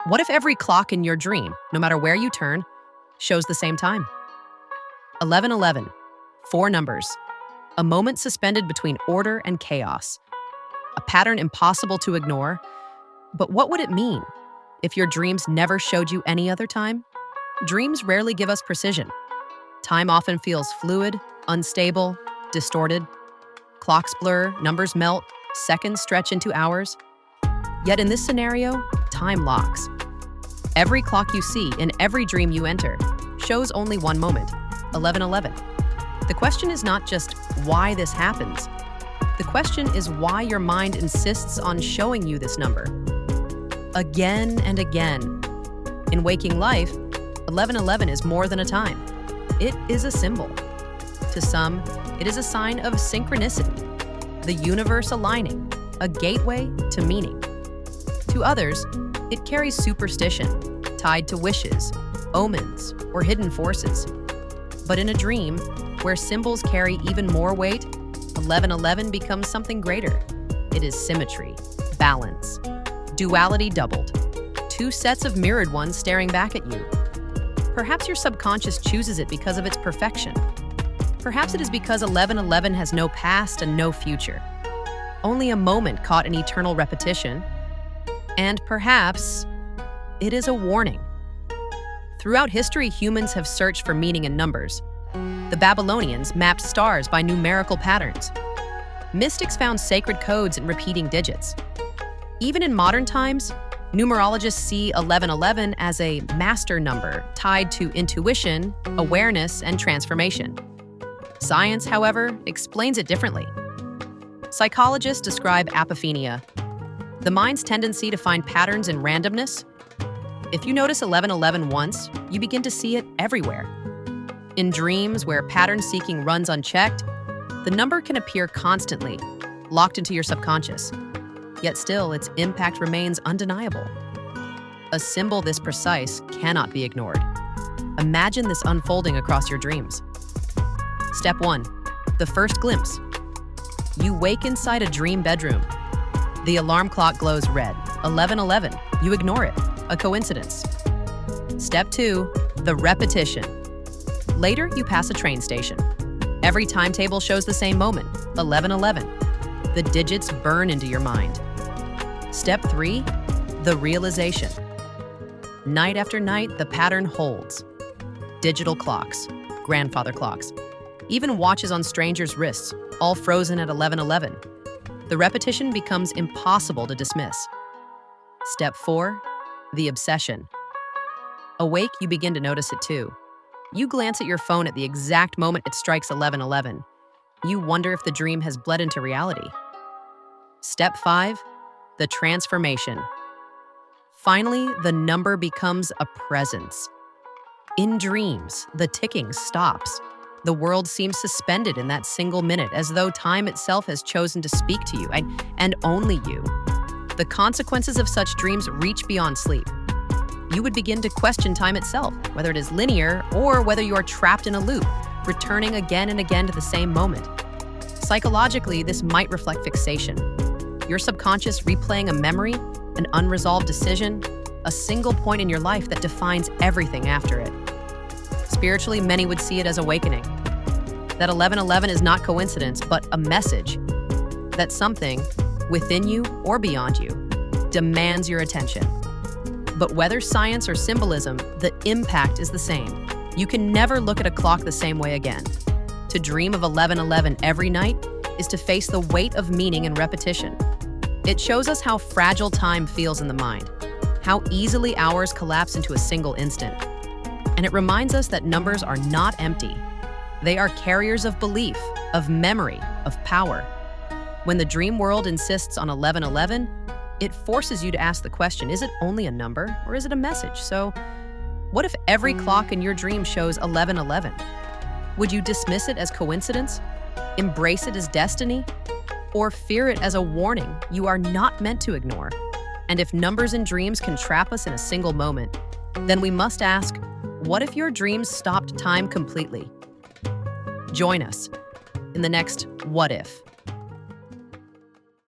What if every clock in your dream, no matter where you turn, shows the same time? 11:11, four numbers, a moment suspended between order and chaos, a pattern impossible to ignore. But what would it mean if your dreams never showed you any other time? Dreams rarely give us precision. Time often feels fluid, unstable, distorted. Clocks blur, numbers melt, seconds stretch into hours. Yet in this scenario, time locks. Every clock you see in every dream you enter shows only one moment, 11:11. The question is not just why this happens. The question is why your mind insists on showing you this number. Again and again. In waking life, 11:11 is more than a time. It is a symbol. To some, it is a sign of synchronicity, the universe aligning, a gateway to meaning. To others, it carries superstition, tied to wishes, omens, or hidden forces. But in a dream, where symbols carry even more weight, 11:11 becomes something greater. It is symmetry, balance, duality doubled. Two sets of mirrored ones staring back at you. Perhaps your subconscious chooses it because of its perfection. Perhaps it is because 11:11 has no past and no future. Only a moment caught in eternal repetition. And perhaps it is a warning. Throughout history, humans have searched for meaning in numbers. The Babylonians mapped stars by numerical patterns. Mystics found sacred codes in repeating digits. Even in modern times, numerologists see 11:11 as a master number tied to intuition, awareness, and transformation. Science, however, explains it differently. Psychologists describe apophenia, the mind's tendency to find patterns in randomness. If you notice 11:11 once, you begin to see it everywhere. In dreams where pattern seeking runs unchecked, the number can appear constantly, locked into your subconscious. Yet still, its impact remains undeniable. A symbol this precise cannot be ignored. Imagine this unfolding across your dreams. Step 1. The first glimpse. You wake inside a dream bedroom. The alarm clock glows red. 11:11. You ignore it. A coincidence. Step 2. The repetition. Later, you pass a train station. Every timetable shows the same moment, 11:11. The digits burn into your mind. Step 3. The realization. Night after night, the pattern holds. Digital clocks, grandfather clocks, even watches on strangers' wrists, all frozen at 11:11. The repetition becomes impossible to dismiss. Step 4. The obsession. Awake, you begin to notice it too. You glance at your phone at the exact moment it strikes 11:11. You wonder if the dream has bled into reality. Step 5. The transformation. Finally, the number becomes a presence. In dreams, the ticking stops. The world seems suspended in that single minute, as though time itself has chosen to speak to you, and only you. The consequences of such dreams reach beyond sleep. You would begin to question time itself, whether it is linear or whether you are trapped in a loop, returning again and again to the same moment. Psychologically, this might reflect fixation. Your subconscious replaying a memory, an unresolved decision, a single point in your life that defines everything after it. Spiritually, many would see it as awakening. That 11:11 is not coincidence, but a message that something, within you or beyond you, demands your attention. But whether science or symbolism, the impact is the same. You can never look at a clock the same way again. To dream of 11:11 every night is to face the weight of meaning and repetition. It shows us how fragile time feels in the mind, how easily hours collapse into a single instant. And it reminds us that numbers are not empty. They are carriers of belief, of memory, of power. When the dream world insists on 11:11, it forces you to ask the question, is it only a number or is it a message? So, what if every clock in your dream shows 11:11? Would you dismiss it as coincidence? Embrace it as destiny? Or fear it as a warning you are not meant to ignore? And if numbers in dreams can trap us in a single moment, then we must ask, what if your dreams stopped time completely? Join us in the next What If?